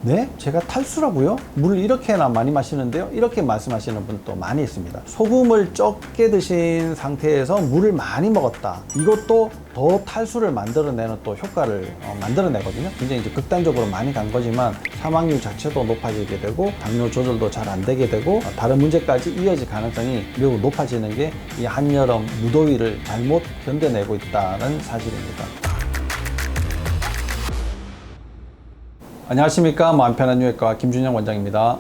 네? 제가 탈수라고요? 물을 이렇게나 많이 마시는데요? 이렇게 말씀하시는 분도 많이 있습니다. 소금을 적게 드신 상태에서 물을 많이 먹었다. 이것도 더 탈수를 만들어내는 또 효과를 만들어내거든요. 굉장히 이제 극단적으로 많이 간 거지만 사망률 자체도 높아지게 되고 당뇨 조절도 잘 안 되게 되고 다른 문제까지 이어질 가능성이 매우 높아지는 게 이 한여름 무더위를 잘못 견뎌내고 있다는 사실입니다. 안녕하십니까. 마음 편한 유해과 김준영 원장입니다.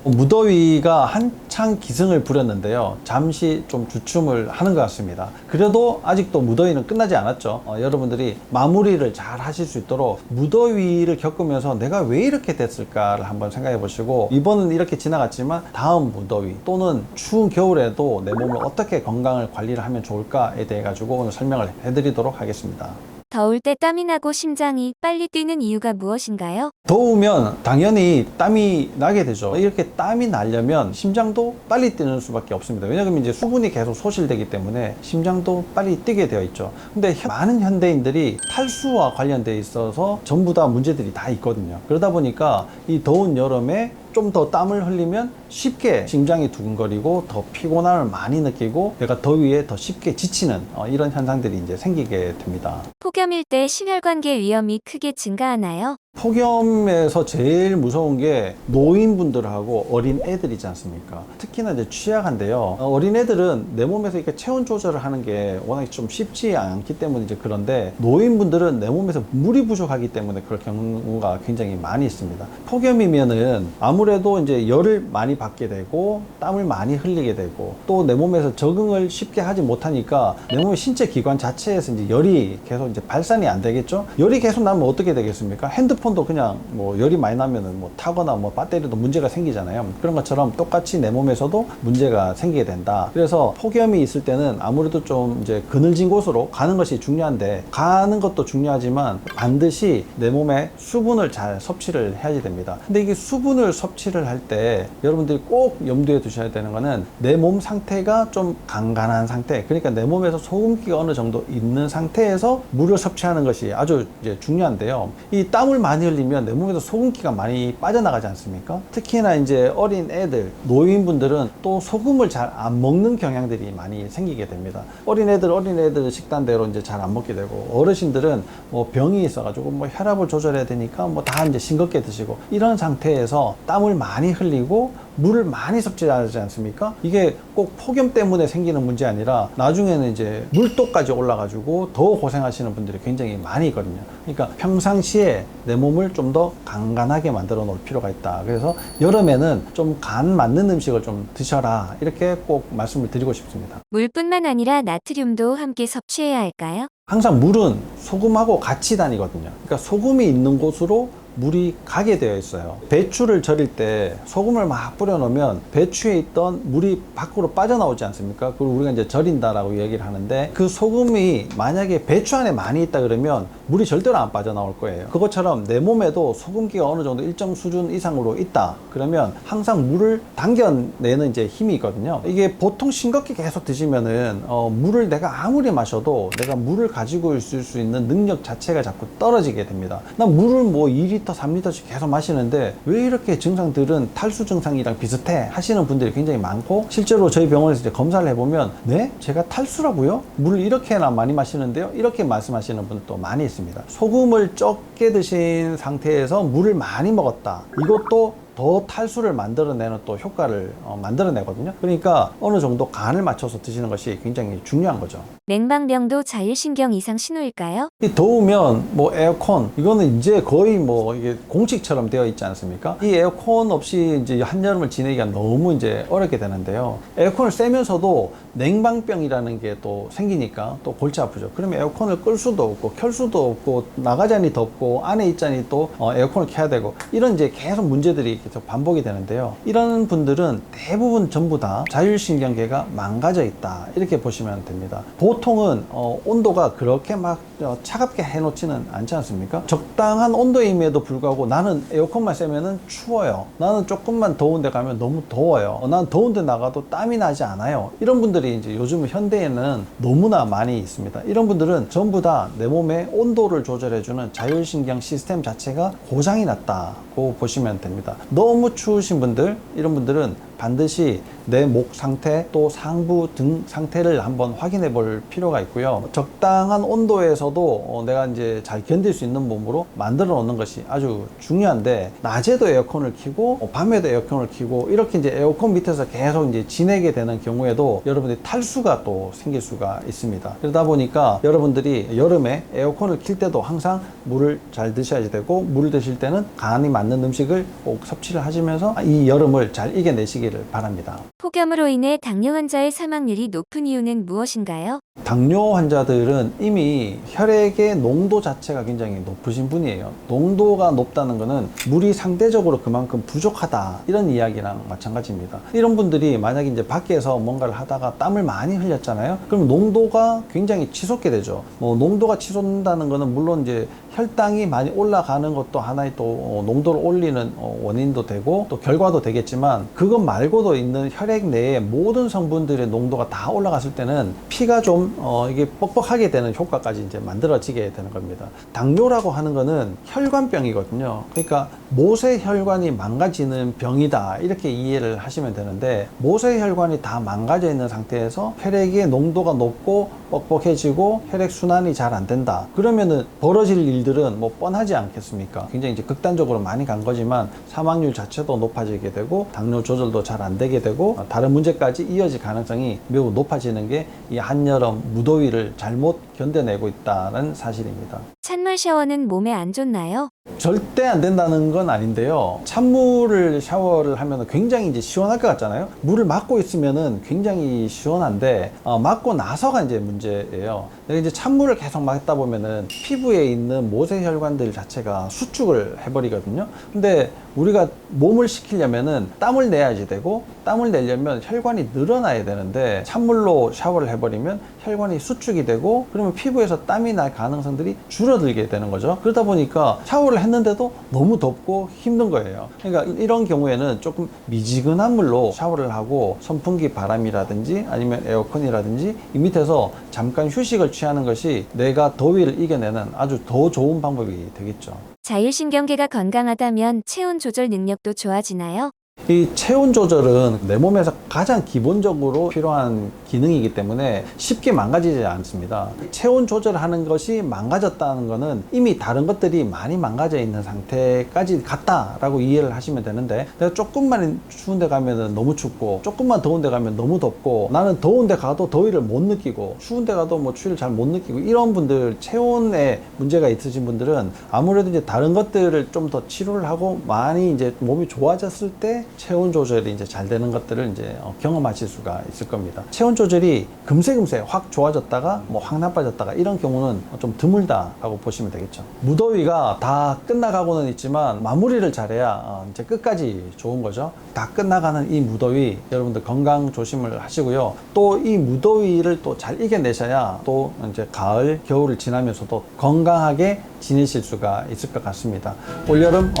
무더위가 한창 기승을 부렸는데요. 잠시 좀 주춤을 하는 것 같습니다. 그래도 아직도 무더위는 끝나지 않았죠. 여러분들이 마무리를 잘 하실 수 있도록 무더위를 겪으면서 내가 왜 이렇게 됐을까를 한번 생각해 보시고, 이번은 이렇게 지나갔지만 다음 무더위 또는 추운 겨울에도 내 몸을 어떻게 건강을 관리를 하면 좋을까에 대해 가지고 오늘 설명을 해드리도록 하겠습니다. 더울 때 땀이 나고 심장이 빨리 뛰는 이유가 무엇인가요? 더우면 당연히 땀이 나게 되죠. 이렇게 땀이 나려면 심장도 빨리 뛰는 수밖에 없습니다. 왜냐하면 이제 수분이 계속 소실되기 때문에 심장도 빨리 뛰게 되어 있죠. 근데 많은 현대인들이 탈수와 관련돼 있어서 전부 다 문제들이 다 있거든요. 그러다 보니까 이 더운 여름에 좀 더 땀을 흘리면 쉽게 심장이 두근거리고 더 피곤함을 많이 느끼고 내가 더위에 더 쉽게 지치는 이런 현상들이 이제 생기게 됩니다. 폭염일 때 심혈관계 위험이 크게 증가하나요? 폭염에서 제일 무서운 게 노인분들하고 어린 애들이지 않습니까? 특히나 이제 취약한데요. 어린 애들은 내 몸에서 이렇게 체온 조절을 하는 게 워낙 좀 쉽지 않기 때문에 이제 그런데, 노인분들은 내 몸에서 물이 부족하기 때문에 그럴 경우가 굉장히 많이 있습니다. 폭염이면은 아무래도 이제 열을 많이 받게 되고 땀을 많이 흘리게 되고 또 내 몸에서 적응을 쉽게 하지 못하니까 내 몸의 신체 기관 자체에서 이제 열이 계속 이제 발산이 안 되겠죠? 열이 계속 나면 어떻게 되겠습니까? 핸드폰도 그냥 뭐 열이 많이 나면은 뭐 타거나 뭐 배터리도 문제가 생기잖아요. 그런 것처럼 똑같이 내 몸에서도 문제가 생기게 된다. 그래서 폭염이 있을 때는 아무래도 좀 이제 그늘진 곳으로 가는 것이 중요한데, 가는 것도 중요하지만 반드시 내 몸에 수분을 잘 섭취를 해야지 됩니다. 근데 이게 수분을 섭취를 할 때 여러분들이 꼭 염두에 두셔야 되는 거는 내 몸 상태가 좀 간간한 상태, 그러니까 내 몸에서 소금기가 어느 정도 있는 상태에서 물을 섭취하는 것이 아주 이제 중요한데요. 이 땀을 많이 흘리면 내 몸에서 소금기가 많이 빠져나가지 않습니까? 특히나 이제 어린 애들, 노인분들은 또 소금을 잘 안 먹는 경향들이 많이 생기게 됩니다. 어린 애들 식단대로 이제 잘 안 먹게 되고, 어르신들은 뭐 병이 있어가지고 뭐 혈압을 조절해야 되니까 뭐 다 이제 싱겁게 드시고, 이런 상태에서 땀을 많이 흘리고 물을 많이 섭취하지 않습니까? 이게 꼭 폭염 때문에 생기는 문제 아니라 나중에는 이제 물도까지 올라가지고 더 고생하시는 분들이 굉장히 많이 있거든요. 그러니까 평상시에 내 몸을 좀 더 간간하게 만들어 놓을 필요가 있다. 그래서 여름에는 좀 간 맞는 음식을 좀 드셔라, 이렇게 꼭 말씀을 드리고 싶습니다. 물뿐만 아니라 나트륨도 함께 섭취해야 할까요? 항상 물은 소금하고 같이 다니거든요. 그러니까 소금이 있는 곳으로 물이 가게 되어 있어요. 배추를 절일 때 소금을 막 뿌려 놓으면 배추에 있던 물이 밖으로 빠져나오지 않습니까? 그리고 우리가 이제 절인다라고 얘기를 하는데, 그 소금이 만약에 배추 안에 많이 있다 그러면 물이 절대로 안 빠져나올 거예요. 그것처럼 내 몸에도 소금기가 어느 정도 일정 수준 이상으로 있다 그러면 항상 물을 당겨내는 이제 힘이 있거든요. 이게 보통 싱겁게 계속 드시면은 물을 내가 아무리 마셔도 내가 물을 가지고 있을 수 있는 능력 자체가 자꾸 떨어지게 됩니다. 난 물을 뭐 2리터 3리터씩 계속 마시는데 왜 이렇게 증상들은 탈수 증상이랑 비슷해 하시는 분들이 굉장히 많고, 실제로 저희 병원에서 이제 검사를 해보면 네? 제가 탈수라고요? 물을 이렇게나 많이 마시는데요? 이렇게 말씀하시는 분도 많이 있습니다. 소금을 적게 드신 상태에서 물을 많이 먹었다. 이것도 더 탈수를 만들어내는 또 효과를 만들어내거든요. 그러니까 어느 정도 간을 맞춰서 드시는 것이 굉장히 중요한 거죠. 냉방병도 자율신경 이상 신호일까요? 이 더우면 뭐 에어컨, 이거는 이제 거의 뭐 이게 공식처럼 되어 있지 않습니까? 이 에어컨 없이 이제 한여름을 지내기가 너무 이제 어렵게 되는데요. 에어컨을 쐬면서도 냉방병이라는 게 또 생기니까 또 골치 아프죠. 그러면 에어컨을 끌 수도 없고 켤 수도 없고 나가자니 덥고 안에 있자니 또 에어컨을 켜야 되고, 이런 이제 계속 문제들이 계속 반복이 되는데요. 이런 분들은 대부분 전부 다 자율신경계가 망가져 있다, 이렇게 보시면 됩니다. 보통은 온도가 그렇게 막 차갑게 해놓지는 않지 않습니까? 적당한 온도임에도 불구하고 나는 에어컨만 쐬면은 추워요. 나는 조금만 더운 데 가면 너무 더워요. 난 더운 데 나가도 땀이 나지 않아요. 이런 분들이 이제 요즘 현대에는 너무나 많이 있습니다. 이런 분들은 전부 다 내 몸의 온도를 조절해주는 자율신경 시스템 자체가 고장이 났다고 보시면 됩니다. 너무 추우신 분들, 이런 분들은 반드시 내 목 상태, 또 상부 등 상태를 한번 확인해 볼 필요가 있고요. 적당한 온도에서도 내가 이제 잘 견딜 수 있는 몸으로 만들어 놓는 것이 아주 중요한데, 낮에도 에어컨을 켜고 밤에도 에어컨을 켜고 이렇게 이제 에어컨 밑에서 계속 이제 지내게 되는 경우에도 여러분들이 탈수가 또 생길 수가 있습니다. 그러다 보니까 여러분들이 여름에 에어컨을 킬 때도 항상 물을 잘 드셔야 되고, 물을 드실 때는 간이 맞는 음식을 꼭 섭취를 하시면서 이 여름을 잘 이겨내시기를 바랍니다. 폭염으로 인해 당뇨 환자의 사망률이 높은 이유는 무엇인가요? 당뇨 환자들은 이미 혈액의 농도 자체가 굉장히 높으신 분이에요. 농도가 높다는 것은 물이 상대적으로 그만큼 부족하다, 이런 이야기랑 마찬가지입니다. 이런 분들이 만약에 이제 밖에서 뭔가를 하다가 땀을 많이 흘렸잖아요. 그럼 농도가 굉장히 치솟게 되죠. 농도가 치솟는다는 것은 물론 이제 혈당이 많이 올라가는 것도 하나의 또 농도를 올리는 원인도 되고 또 결과도 되겠지만, 그것 말고도 있는 혈액 내의 모든 성분들의 농도가 다 올라갔을 때는 피가 좀 이게 뻑뻑하게 되는 효과까지 이제 만들어지게 되는 겁니다. 당뇨라고 하는 거는 혈관병이거든요. 그러니까 모세혈관이 망가지는 병이다, 이렇게 이해를 하시면 되는데, 모세혈관이 다 망가져 있는 상태에서 혈액의 농도가 높고 뻑뻑해지고 혈액 순환이 잘 안 된다, 그러면은 벌어질 일들은 뭐 뻔하지 않겠습니까? 굉장히 이제 극단적으로 많이 간 거지만 사망률 자체도 높아지게 되고 당뇨 조절도 잘 안 되게 되고 다른 문제까지 이어질 가능성이 매우 높아지는 게 이 한여름 무더위를 잘못 견뎌내고 있다는 사실입니다. 찬물 샤워는 몸에 안 좋나요? 절대 안 된다는 건 아닌데요. 찬물을 샤워를 하면 굉장히 이제 시원할 것 같잖아요. 물을 막고 있으면은 굉장히 시원한데 막고 나서가 이제 문제예요. 근데 이제 찬물을 계속 막다 보면은 피부에 있는 모세혈관들 자체가 수축을 해버리거든요. 근데 우리가 몸을 식히려면은 땀을 내야지 되고, 땀을 내려면 혈관이 늘어나야 되는데 찬물로 샤워를 해버리면 혈관이 수축이 되고, 그러면 피부에서 땀이 날 가능성들이 줄어들게 되는 거죠. 그러다 보니까 샤워를 했는데도 너무 덥고 힘든 거예요. 그러니까 이런 경우에는 조금 미지근한 물로 샤워를 하고 선풍기 바람이라든지 아니면 에어컨이라든지 이 밑에서 잠깐 휴식을 취하는 것이 내가 더위를 이겨내는 아주 더 좋은 방법이 되겠죠. 자율신경계가 건강하다면 체온 조절 능력도 좋아지나요? 이 체온 조절은 내 몸에서 가장 기본적으로 필요한 기능이기 때문에 쉽게 망가지지 않습니다. 체온 조절하는 것이 망가졌다는 것은 이미 다른 것들이 많이 망가져 있는 상태까지 갔다라고 이해를 하시면 되는데, 내가 조금만 추운 데 가면 너무 춥고 조금만 더운 데 가면 너무 덥고, 나는 더운 데 가도 더위를 못 느끼고 추운 데 가도 뭐 추위를 잘 못 느끼고, 이런 분들, 체온에 문제가 있으신 분들은 아무래도 이제 다른 것들을 좀 더 치료를 하고 많이 이제 몸이 좋아졌을 때 체온 조절이 이제 잘 되는 것들을 이제 경험하실 수가 있을 겁니다. 체온 조절이 금세 확 좋아졌다가 뭐 확 나빠졌다가 이런 경우는 좀 드물다라고 보시면 되겠죠. 무더위가 다 끝나가고는 있지만 마무리를 잘해야 이제 끝까지 좋은 거죠. 다 끝나가는 이 무더위, 여러분들 건강 조심을 하시고요. 또 이 무더위를 또 잘 이겨내셔야 또 이제 가을, 겨울을 지나면서도 건강하게 지내실 수가 있을 것 같습니다. 올여름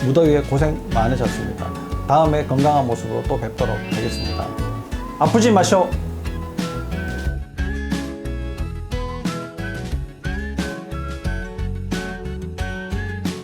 무더위에 고생 많으셨습니다. 다음에 건강한 모습으로 또 뵙도록 하겠습니다. 아프지 마시오.